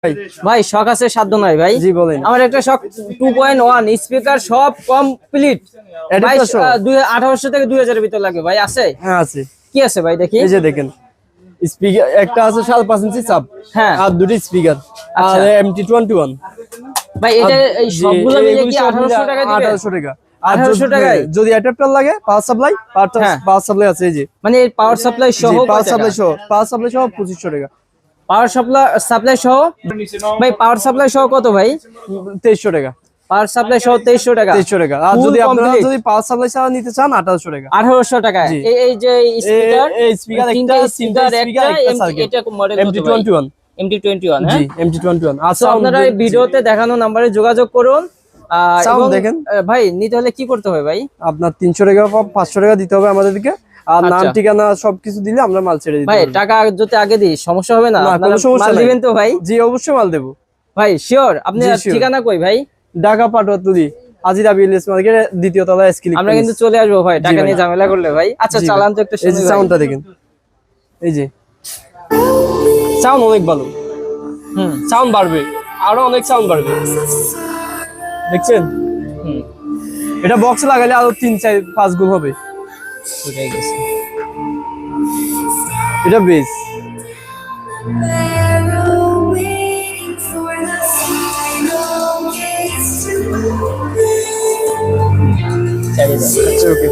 ভাই ভাই শখ আছে সাধ্য নাই ভাই। জি বলেন। আমার একটা শখ 2.1 স্পিকার সব কমপ্লিট ভাই, 1800 থেকে 2000 এর ভিতর লাগবে ভাই। আছে? হ্যাঁ আছে। কি আছে ভাই দেখি? এই যে দেখেন, স্পিকার একটা আছে 5.5 ইঞ্চি সাব, হ্যাঁ, আর দুটি স্পিকার, আর MT21 ভাই। এটা এই সবগুলো মিলে কি 1800 টাকা দিবেন? 1800 টাকা। আর 1800 টাকায় যদি অ্যাডাপ্টার লাগে পাওয়ার সাপ্লাই, পাওয়ার সাপ্লাই আছে এই যে, মানে পাওয়ার সাপ্লাই সহ পাওয়ার সাপ্লাই সহ 2500 টাকা। পাওয়ার সাপ্লাই সহ ভাই, পাওয়ার সাপ্লাই সহ কত ভাই? 2300 টাকা। পাওয়ার সাপ্লাই সহ 2300 টাকা। 2300 টাকা। আর যদি আপনারা যদি পাওয়ার সাপ্লাই ছাড়া নিতে চান 1800 টাকা। 1800 টাকা। এই যে স্পিকার, এই স্পিকার তিনটা একটা, স্পিকার একটা, এটা মডেল MT21 MT21 জি MT21। আচ্ছা, আপনারা এই ভিডিওতে দেখানো নম্বরে যোগাযোগ করুন। সাউন্ড দেখেন ভাই, নিতে হলে কি করতে হবে ভাই? আপনার 300 টাকা বা 500 টাকা দিতে হবে আমাদেরকে, আর নাম ঠিকানা সবকিছু দিলে আমরা মাল ছেড়ে দিতে ভাই। টাকা যদি আগে দিই সমস্যা হবে না? কোনো সমস্যা মাল নাই। দিবেন তো ভাই? জি অবশ্যই মাল দেব ভাই। শিওর? আপনি ঠিকানা কই ভাই? ঢাকা পাটুয়াতুলি আজিরা বিএলএস মার্কেট দ্বিতীয় তলা স্কিল। আমরা কিন্তু চলে আসবো ভাই, টাকা নিয়ে ঝামেলা করলে ভাই। আচ্ছা, চালান তো একটা শুনি। এই যে সাউন্ডটা দেখেন, এই যে সাউন্ড অনেক ভালো। সাউন্ড বাড়বে, আরো অনেক সাউন্ড বাড়বে, দেখছেন? এটা বক্স লাগালে আরো 3-4-5 গুণ হবে। এটা বেস। আচ্ছা ওকে।